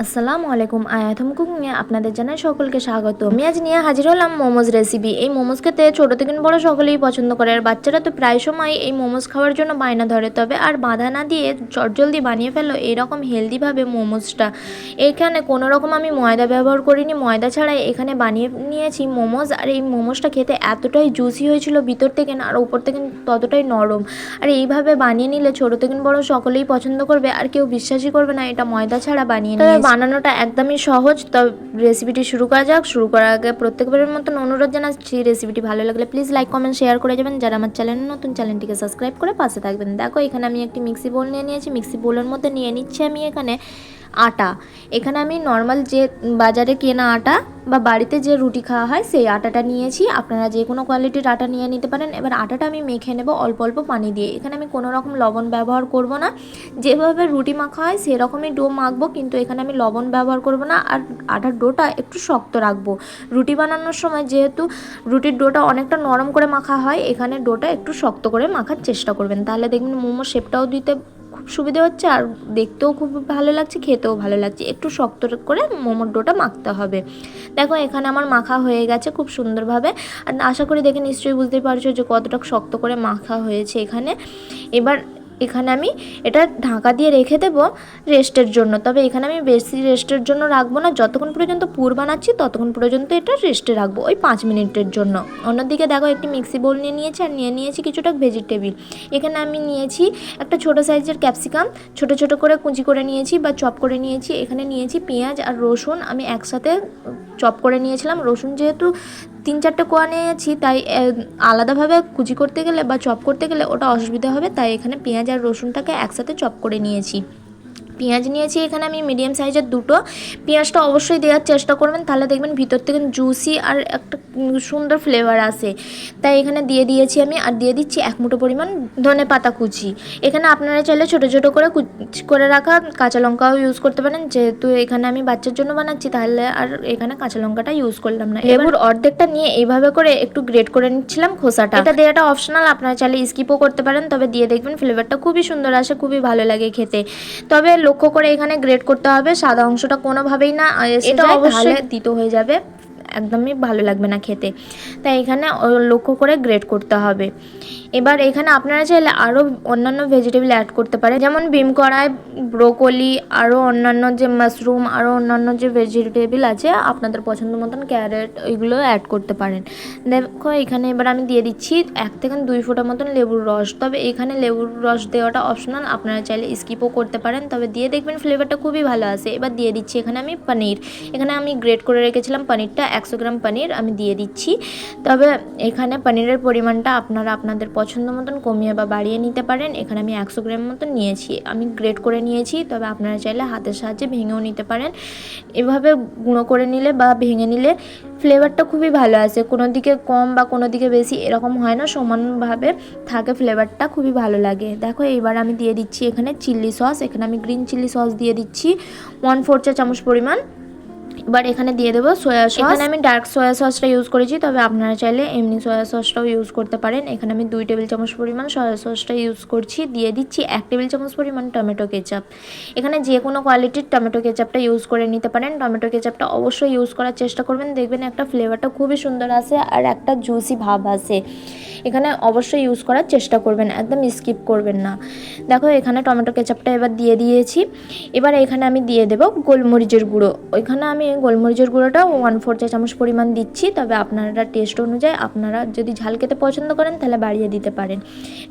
আসসালামু আলাইকুম। আয়াথম কুকিংয়ে আপনাদের জানাই সকলকে স্বাগত। আমি আজ নিয়ে হাজির হলাম মোমোজ রেসিপি। এই মোমোজ খেতে ছোটো থেকে বড় সকলেই পছন্দ করে, আর বাচ্চারা তো প্রায় সময় এই মোমোজ খাওয়ার জন্য বায়না ধরে। তবে আর বাধা না দিয়ে চটজলদি বানিয়ে ফেলো এইরকম হেলদিভাবে মোমোজটা। এখানে কোনো রকম আমি ময়দা ব্যবহার করিনি, ময়দা ছাড়াই এখানে বানিয়ে নিয়েছি মোমোজ। আর এই মোমোজটা খেতে এতটাই জুসি হয়েছিল ভিতর থেকে আর উপর থেকে ততটাই নরম। আর এইভাবে বানিয়ে নিলে ছোটো থেকে বড় সকলেই পছন্দ করবে, আর কেউ বিশ্বাসই করবে না এটা ময়দা ছাড়া বানিয়ে নিয়েছি। বানানোটা একদমই সহজ। তো রেসিপিটি শুরু করা যাক। শুরু করার আগে প্রত্যেকবারের মতন অনুরোধ জানাচ্ছি, রেসিপিটি ভালো লাগলে প্লিজ লাইক কমেন্ট শেয়ার করে যাবেন। যারা আমার চ্যানেলে নতুন, চ্যানেলটিকে সাবস্ক্রাইব করে পাশে থাকবেন। দেখো এখানে আমি একটি মিক্সি বোল নিয়ে নিয়েছি। মিক্সি বোলের মধ্যে নিয়ে নিচ্ছি আমি এখানে আটা। এখানে আমি নর্মাল যে বাজারে কেনা আটা বা বাড়িতে যে রুটি খাওয়া হয় সেই আটাটা নিয়েছি। আপনারা যে কোনো কোয়ালিটির আটা নিয়ে নিতে পারেন। এবার আটাটা আমি মেখে নেব অল্প অল্প পানি দিয়ে। এখানে আমি কোনো রকম লবণ ব্যবহার করব না, যেভাবে রুটি মাখা হয় সেরকমই ডো মাখবো, কিন্তু এখানে আমি লবণ ব্যবহার করব না। আর আটার ডোটা একটু শক্ত রাখবো। রুটি বানানোর সময় যেহেতু রুটির ডোটা অনেকটা নরম করে মাখা হয়, এখানে ডোটা একটু শক্ত করে মাখার চেষ্টা করবেন। তাহলে দেখবেন মোমো শেপটাও দিতে খুব সুবিধা হচ্ছে, আর দেখতেও খুব ভালো লাগছে, খেতেও ভালো লাগছে। একটু শক্ত করে মোমোর ডোটা মাখতে হবে। দেখো এখানে আমার মাখা হয়ে গেছে খুব সুন্দরভাবে। আর আশা করি দেখে নিশ্চয়ই বুঝতেই পারছো যে কতটা শক্ত করে মাখা হয়েছে এখানে। এবার এখানে আমি এটা ঢাকা দিয়ে রেখে দেবো রেস্টের জন্য। তবে এখানে আমি বেশি রেস্টের জন্য রাখবো না, যতক্ষণ পর্যন্ত পুর বানাচ্ছি ততক্ষণ পর্যন্ত এটা রেস্টে রাখবো, ওই 5 মিনিটের জন্য। অন্যদিকে দেখো একটি মিক্সি বোল নিয়ে নিয়েছি, আর নিয়ে নিয়েছি কিছুটা ভেজিটেবিল। এখানে আমি নিয়েছি একটা ছোটো সাইজের ক্যাপসিকাম, ছোট ছোট করে কুচি করে নিয়েছি বা চপ করে নিয়েছি। এখানে নিয়েছি পেঁয়াজ আর রসুন, আমি একসাথে চপ করে নিয়েছিলাম। রসুন যেহেতু 3-4টে কোয়া নিয়েছি, তাই আলাদাভাবে কুচি করতে গেলে বা চপ করতে গেলে ওটা অসুবিধা হবে, তাই এখানে পেঁয়াজ আর রসুনটাকে একসাথে চপ করে নিয়েছি। পেঁয়াজ নিয়েছি এখানে আমি মিডিয়াম সাইজের দুটো। পেঁয়াজটা অবশ্যই দেওয়ার চেষ্টা করবেন, তাহলে দেখবেন ভিতর থেকে জুসি আর একটা সুন্দর ফ্লেভার আসে। তাই এখানে দিয়ে দিয়েছি আমি। আর দিয়ে দিচ্ছি 1 মুঠো পরিমাণ ধনে পাতা কুচি। এখানে আপনারা চাইলে ছোটো ছোটো করে কুচি করে রাখা কাঁচা লঙ্কাও ইউজ করতে পারেন। যেহেতু এখানে আমি বাচ্চার জন্য বানাচ্ছি, তাহলে আর এখানে কাঁচা লঙ্কাটা ইউজ করলাম না। লেবুর অর্ধেকটা নিয়ে এইভাবে করে একটু গ্রেট করে নিচ্ছিলাম খোসাটা। এটা দেওয়াটা অপশনাল, আপনারা চাইলে স্কিপও করতে পারেন, তবে দিয়ে দেখবেন ফ্লেভারটা খুবই সুন্দর আসে, খুবই ভালো লাগে খেতে। তবে লক্ষ্য করে এখানে গ্রেট করতে হবে, সাদা অংশটা কোনোভাবেই না এটা অবশ্যই দিতে হয়ে যাবে, একদমই ভালো লাগবে না খেতে। তাই এখানে লক্ষ্য করে গ্রেট করতে হবে। এবার এখানে আপনারা চাইলে আরও অন্যান্য ভেজিটেবল অ্যাড করতে পারেন, যেমন বিম কড়াই, ব্রোকলি, আরও অন্যান্য যে মাশরুম, আরও অন্যান্য যে ভেজিটেবল আছে আপনাদের পছন্দ মতন, ক্যারেট, এগুলো অ্যাড করতে পারেন। দেখো এখানে এবার আমি দিয়ে দিচ্ছি 1 থেকে 2 ফোঁটা মতন লেবুর রস। তবে এখানে লেবুর রস দেওয়াটা অপশনাল, আপনারা চাইলে স্কিপও করতে পারেন, তবে দিয়ে দেখবেন ফ্লেভারটা খুবই ভালো আসে। এবার দিয়ে দিচ্ছি এখানে আমি পনির। এখানে আমি গ্রেট করে রেখেছিলাম পনিরটা, 100 গ্রাম পনির আমি দিয়ে দিচ্ছি। তবে এখানে পনিরের পরিমাণটা আপনারা আপনাদের পছন্দ মতন কমিয়ে বা বাড়িয়ে নিতে পারেন। এখানে আমি 100 গ্রাম মতন নিয়েছি, আমি গ্রেট করে নিয়েছি। তবে আপনারা চাইলে হাতের সাহায্যে ভেঙেও নিতে পারেন। এভাবে গুঁড়ো করে নিলে বা ভেঙে নিলে ফ্লেভারটা খুবই ভালো আসে, কোনো দিকে কম বা কোনো দিকে বেশি এরকম হয় না, সমানভাবে থাকে ফ্লেভারটা, খুবই ভালো লাগে। দেখো এইবার আমি দিয়ে দিচ্ছি এখানে চিলি সস। এখানে আমি গ্রিন চিলি সস দিয়ে দিচ্ছি 1/4 চা চামচ পরিমাণ। এবার এখানে দিয়ে দেবো সয়া সস। এখানে আমি ডার্ক সয়া সসটা ইউজ করেছি, তবে আপনারা চাইলে এমনি সয়া সসটাও ইউজ করতে পারেন। এখানে আমি 2 টেবিল চামচ পরিমাণ সয়া সসটা ইউজ করছি। দিয়ে দিচ্ছি 1 টেবিল চামচ পরিমাণ টমেটো কেচাপ। এখানে যে কোনো কোয়ালিটির টমেটো কেচাপটা ইউজ করে নিতে পারেন। টমেটো কেচাপটা অবশ্যই ইউজ করার চেষ্টা করবেন, দেখবেন একটা ফ্লেভারটা খুবই সুন্দর আসে আর একটা জুসি ভাব আসে। এখানে অবশ্যই ইউজ করার চেষ্টা করবেন, একদম স্কিপ করবেন না। দেখো এখানে টমেটো কেচাপটা এবার দিয়ে দিয়েছি। এবার এখানে আমি দিয়ে দেবো গোলমরিচের গুঁড়ো। ওইখানে আমি গোলমরিচের গুঁড়োটা 1/4 চা চামচ পরিমাণ দিচ্ছি, তবে আপনারা টেস্ট অনুযায়ী আপনারা যদি ঝাল খেতে পছন্দ করেন তাহলে বাড়িয়ে দিতে পারেন।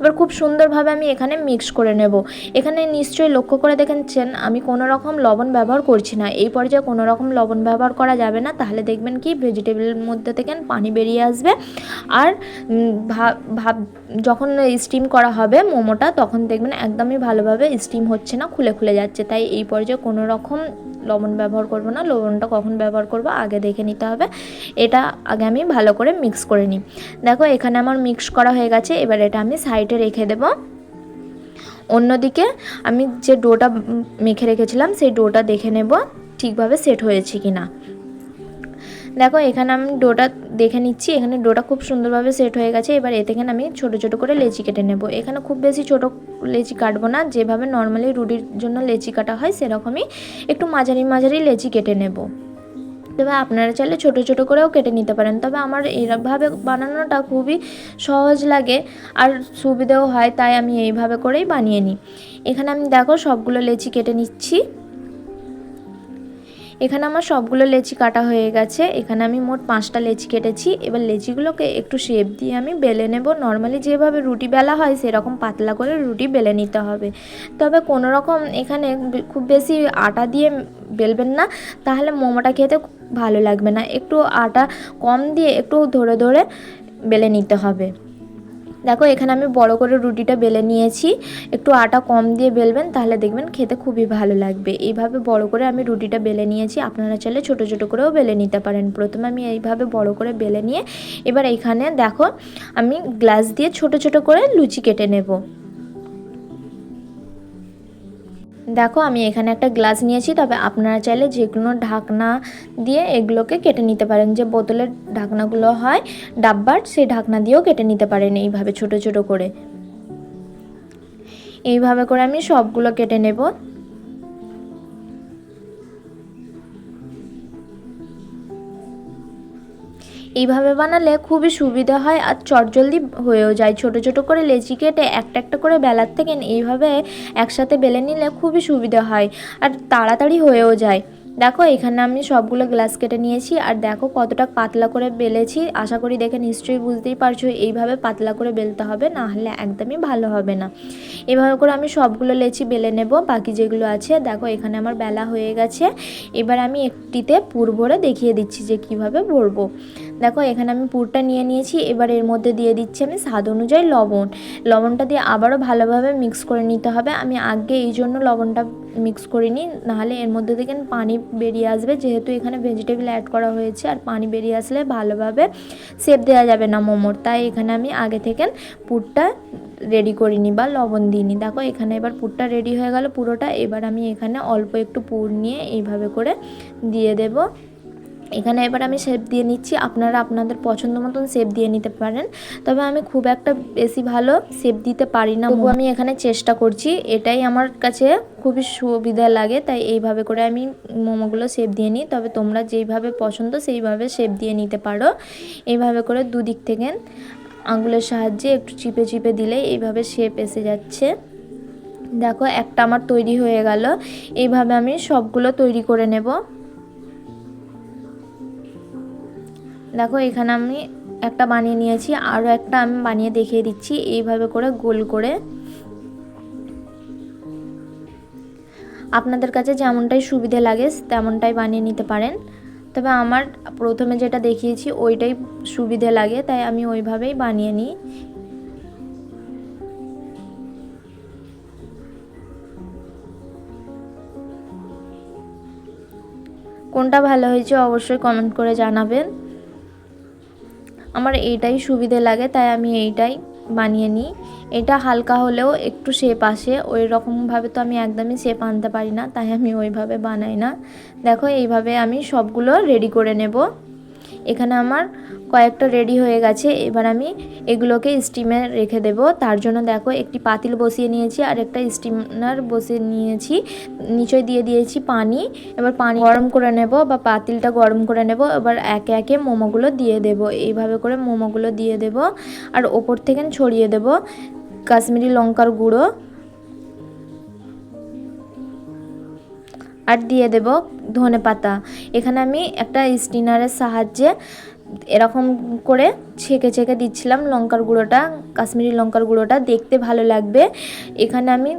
এবার খুব সুন্দরভাবে আমি এখানে মিক্স করে নেব। এখানে নিশ্চয়ই লক্ষ্য করে দেখেছেন আমি কোনো রকম লবণ ব্যবহার করছি না। এই পর্যায়ে কোনো রকম লবণ ব্যবহার করা যাবে না, তাহলে দেখবেন কি ভেজিটেবলের মধ্যে থেকে পানি বেরিয়ে আসবে। আর ভাব যখন স্টিম করা হবে মোমোটা, তখন দেখবেন একদমই ভালোভাবে স্টিম হচ্ছে না, খুলে খুলে যাচ্ছে। তাই এই পর্যায়ে কোনো রকম লবণ ব্যবহার করব না। লবণটা কখন ব্যবহার করব আগে দেখে নিতে হবে। এটা আগে আমি ভালো করে মিক্স করে নিই। দেখো এখানে আমার মিক্স করা হয়ে গেছে। এবার এটা আমি সাইডে রেখে দেব। অন্যদিকে আমি যে ডোটা মেখে রেখেছিলাম সেই ডোটা দেখে নেব ঠিকভাবে সেট হয়েছে কিনা। দেখো এখানে আমি ডোটা দেখে নিচ্ছি, এখানে ডোটা খুব সুন্দরভাবে সেট হয়ে গেছে। এবার এ থেকে আমি ছোটো ছোটো করে লেচি কেটে নেব। এখানে খুব বেশি ছোটো লেচি কাটবো না, যেভাবে নর্মালি রুটির জন্য লেচি কাটা হয় সেরকমই একটু মাঝারি মাঝারি লেচি কেটে নেব। তবে আপনারা চাইলে ছোটো ছোটো করেও কেটে নিতে পারেন, তবে আমার এইভাবে বানানোটা খুবই সহজ লাগে আর সুবিধেও হয়, তাই আমি এইভাবে করেই বানিয়ে নিই। এখানে আমি দেখো সবগুলো লেচি কেটে নিচ্ছি। এখানে আমার সবগুলো লেচি কাটা হয়ে গেছে। এখানে আমি মোট 5টা লেচি কেটেছি। এবার লেচিগুলোকে একটু শেপ দিয়ে আমি বেলে নেব। নর্মালি যেভাবে রুটি বেলা হয় সেরকম পাতলা করে রুটি বেলে নিতে হবে। তবে কোনো রকম এখানে খুব বেশি আটা দিয়ে বেলবেন না, তাহলে মোমোটা খেতে ভালো লাগবে না। একটু আটা কম দিয়ে একটু ধরে ধরে বেলে নিতে হবে। দেখো এখানে আমি বড় করে রুটিটা বেলে নিয়েছি। একটু আটা কম দিয়ে বেলবেন, তাহলে দেখবেন খেতে খুবই ভালো লাগবে। এইভাবে বড় করে আমি রুটিটা বেলে নিয়েছি। আপনারা চাইলে ছোটো ছোটো করেও বেলে নিতে পারেন। প্রথমে আমি এইভাবে বড় করে বেলে নিয়ে এবার এইখানে দেখো আমি গ্লাস দিয়ে ছোটো ছোটো করে লুচি কেটে নেব। দেখো আমি এখানে একটা গ্লাস নিয়েছি, তবে আপনারা চাইলে যে কোনো ঢাকনা দিয়ে এগুলোকে কেটে নিতে পারেন। যে বোতলের ঢাকনাগুলো হয় ডাব্বার, সেই ঢাকনা দিয়েও কেটে নিতে পারেন এইভাবে ছোট ছোট করে। এইভাবে করে আমি সবগুলো কেটে নেব। এইভাবে বানালে খুবই সুবিধা হয় আর চটজলদি হয়েও যায়। ছোট ছোট করে লেচি কেটে একটা একটা করে বেলার থেকে এইভাবে একসাথে বেলে নিলে খুবই সুবিধা হয় আর তাড়াতাড়ি হয়েও যায়। দেখো এখানে আমি সবগুলো গ্লাস কেটে নিয়েছি আর দেখো কতটা পাতলা করে বেলেছি। আশা করি দেখে নিশ্চয়ই বুঝতেই পারছো এইভাবে পাতলা করে বেলতে হবে, না হলে একদমই ভালো হবে না। এভাবে করে আমি সবগুলো লেচি বেলে নেব। বাকি যেগুলো আছে দেখো এখানে আমার বেলা হয়ে গেছে। এবার আমি একটিতে পুর ভরে দেখিয়ে দিচ্ছি যে কিভাবে ভরবো। দেখো এখানে আমি পুরটা নিয়ে নিয়েছি। এবার এর মধ্যে দিয়ে দিচ্ছি আমি স্বাদ অনুযায়ী লবণ। লবণটা দিয়ে আবারও ভালোভাবে মিক্স করে নিতে হবে। আমি আগে এই জন্য লবণটা মিক্স করিনি, নাহলে এর মধ্যে থেকে পানি বেরিয়ে আসবে, যেহেতু এখানে ভেজিটেবল অ্যাড করা হয়েছে আর পানি বেরিয়ে আসলে ভালোভাবে শেপ দেওয়া যাবে না মোমোর। তাই এখানে আমি আগে থেকে পুরটা রেডি করিনি বা লবণ দিইনি। দেখো এখানে এবার পুরটা রেডি হয়ে গেল পুরোটা। এবার আমি এখানে অল্প একটু পুর নিয়ে এইভাবে করে দিয়ে দেব। এখানে এবার আমি শেপ দিয়ে নিচ্ছি। আপনারা আপনাদের পছন্দ মতন শেপ দিয়ে নিতে পারেন, তবে আমি খুব একটা বেশি ভালো শেপ দিতে পারি না, তবু আমি এখানে চেষ্টা করছি। এটাই আমার কাছে খুবই সুবিধা লাগে, তাই এইভাবে করে আমি মোমোগুলো শেপ দিয়ে নিই। তবে তোমরা যেইভাবে পছন্দ সেইভাবে শেপ দিয়ে নিতে পারো। এইভাবে করে দুদিক থেকে আঙুলের সাহায্যে একটু চিপে চিপে দিলেই এইভাবে শেপ এসে যাচ্ছে। দেখো একটা আমার তৈরি হয়ে গেল। এইভাবে আমি সবগুলো তৈরি করে নেব। দেখো এখানে আমি একটা বানিয়ে নিয়েছি, আরও একটা আমি বানিয়ে দেখিয়ে দিচ্ছি। এইভাবে করে গোল করে আপনাদের কাছে যেমনটাই সুবিধে লাগে তেমনটাই বানিয়ে নিতে পারেন। তবে আমার প্রথমে যেটা দেখিয়েছি ওইটাই সুবিধে লাগে, তাই আমি ওইভাবেই বানিয়ে নিই। কোনটা ভালো হয়েছে অবশ্যই কমেন্ট করে জানাবেন। আমার এইটাই সুবিধে লাগে, তাই আমি এইটাই বানিয়ে নিই। এটা হালকা হলেও একটু শেপ আসে, ওই রকমভাবে তো আমি একদমই শেপ আনতে পারি না, তাই আমি ওইভাবে বানাই না। দেখো এইভাবে আমি সবগুলো রেডি করে নেব। এখানে আমার কয়েকটা রেডি হয়ে গেছে। এবার আমি এগুলোকে স্টিমে রেখে দেব। তার জন্য দেখো একটি পাতিল বসিয়ে নিয়েছি আর একটা স্টিমার বসিয়ে নিয়েছি। নিচে দিয়ে দিয়েছি পানি। এবার পানি গরম করে নেব বা পাতিলটা গরম করে নেব। এবার একে একে মোমোগুলো দিয়ে দেব। এইভাবে করে মোমোগুলো দিয়ে দেব আর ওপর থেকে ছড়িয়ে দেব কাশ্মীরি লঙ্কার গুঁড়ো আর দিয়ে দেব ধনেপাতা। এখানে আমি একটা স্টিনারের সাহায্যে এরকম করে ছেঁকে ছেঁকে দিচ্ছিলাম লঙ্কার গুঁড়োটা, কাশ্মীরি লঙ্কার গুঁড়োটা দেখতে ভালো লাগবে। এখানে আমি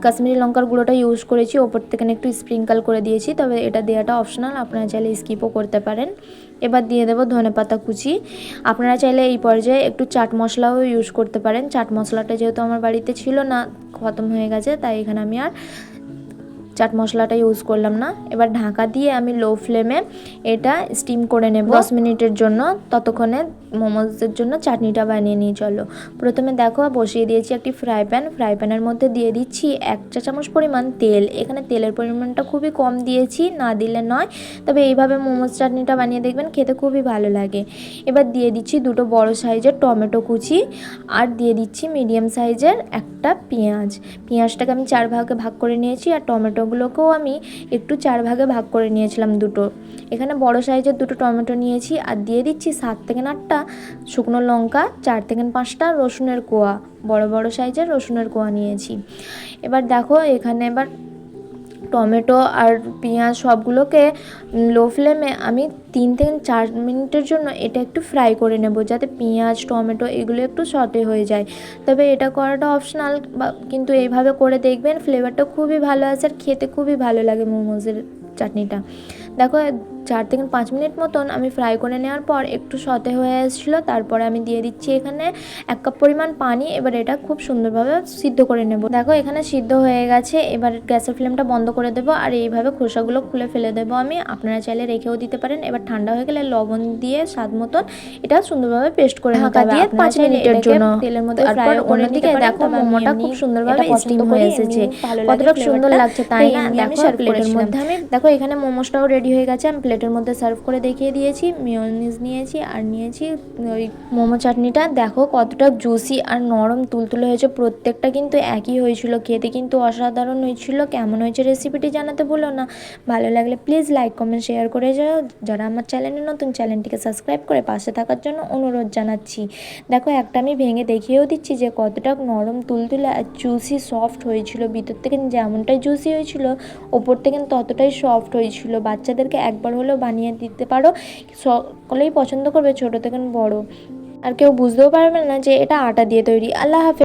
কাশ্মীরি লঙ্কার গুঁড়োটা ইউজ করেছি, ওপর থেকে একটু স্প্রিঙ্কল করে দিয়েছি, তবে এটা দেওয়াটা অপশনাল, আপনারা চাইলে স্কিপও করতে পারেন। এবার দিয়ে দেবো ধনেপাতা কুচি। আপনারা চাইলে এই পর্যায়ে একটু চাট মশলাও ইউজ করতে পারেন। চাট মশলাটা যেহেতু আমার বাড়িতে ছিল না, খতম হয়ে গেছে, তাই এখানে আমি আর চাট মশলাটা ইউজ করলাম না। এবার ঢাকা দিয়ে আমি লো ফ্লেমে এটা স্টিম করে নেব 10 মিনিটের জন্য। ততক্ষণে মোমোজের জন্য চাটনিটা বানিয়ে নিয়ে চলো। প্রথমে দেখো বসিয়ে দিয়েছি একটি ফ্রাই প্যানের মধ্যে দিয়ে দিচ্ছি 1 চা চামচ পরিমাণ তেল। এখানে তেলের পরিমাণটা খুবই কম দিয়েছি, না দিলে নয়, তবে এইভাবে মোমোজ চাটনিটা বানিয়ে দেখবেন, খেতে খুবই ভালো লাগে। এবার দিয়ে দিচ্ছি 2টো বড় সাইজের টমেটো কুচি, আর দিয়ে দিচ্ছি মিডিয়াম সাইজের একটা পেঁয়াজটাকে আমি 4 ভাগে ভাগ করে নিয়েছি, আর টমেটোগুলোকেও আমি একটু 4 ভাগে ভাগ করে নিয়েছিলাম দুটো। এখানে বড় সাইজের 2টো টমেটো নিয়েছি, আর দিয়ে দিচ্ছি 7 থেকে 8টা শুকনো লঙ্কা, 4 থেকে 5টা রসুনের কোয়া, বড় সাইজের রসুনের কোয়া নিয়েছি। এবার দেখো এখানে এবার টমেটো আর পেঁয়াজ সবগুলোকে লো ফ্লেমে আমি 3 থেকে 4 মিনিটের জন্য এটা একটু ফ্রাই করে নেব, যাতে পেঁয়াজ টমেটো এগুলো একটু সটে হয়ে যায়। তবে এটা করাটা অপশনাল, কিন্তু এইভাবে করে দেখবেন, ফ্লেভারটা খুবই ভালো আসে আর খেতে খুবই ভালো লাগে মোমোজের চাটনিটা। দেখো 4 থেকে 5 মিনিট মতন আমি ফ্রাই করে নেওয়ার পর একটু সতে হয়ে আসছিলো। তারপরে আমি দিয়ে দিচ্ছি এখানে 1 কাপ পরিমাণ পানি। এবার এটা খুব সুন্দরভাবে সিদ্ধ করে নেব। দেখো এখানে সিদ্ধ হয়ে গেছে। এবার গ্যাসের ফ্লেমটা বন্ধ করে দেবো, আর এইভাবে খোসাগুলো খুলে ফেলে দেবো আমি। আপনারা চাইলে রেখেও দিতে পারেন। এবার ঠান্ডা হয়ে গেলে লবণ দিয়ে স্বাদ মতন এটা সুন্দরভাবে পেস্ট করে নিতে হবে। দিয়ে 5 মিনিটের জন্য তেলের মধ্যে ফ্রাই করে নিতে পারেন। দেখো মোমোটা খুব সুন্দরভাবে স্টিম হয়ে এসেছে, কতটা সুন্দর লাগছে তাই না? দেখো প্লেটের মধ্যে আমি, দেখো এখানে মোমোসটাও রেডি হয়ে গেছে। আমি প্লেটের মধ্যে সার্ভ করে দেখিয়ে দিয়েছি। মেয়োনিজ নিয়েছি আর নিয়েছি ওই মোমো চাটনিটা। দেখো কতটা জুসি আর নরম তুলতুলে হয়েছে, প্রত্যেকটা কিন্তু একই হয়েছিল, খেতে কিন্তু অসাধারণ হয়েছিল। কেমন হয়েছে রেসিপিটি জানাতে ভুলো না। ভালো লাগলে প্লিজ লাইক কমেন্ট শেয়ার করে যাও। যারা আমার চ্যানেলে নতুন, চ্যানেলটিকে সাবস্ক্রাইব করে পাশে থাকার জন্য অনুরোধ জানাচ্ছি। দেখো একটা আমি ভেঙে দেখিয়েও দিচ্ছি যে কতটা নরম তুলতুলে আর জুসি সফট হয়েছিল। ভিতর থেকে যেমনটাই জুসি হয়েছিল, ওপর থেকে ততটাই সফট হয়েছিল। বাচ্চাদেরকে একবার হলেও বানিয়ে দিতে পারো, সকলেই পছন্দ করবে, ছোট থেকে বড়। আর কেউ বুঝতেও পারবে না যে এটা আটা দিয়ে তৈরি। আল্লাহ হাফেজ।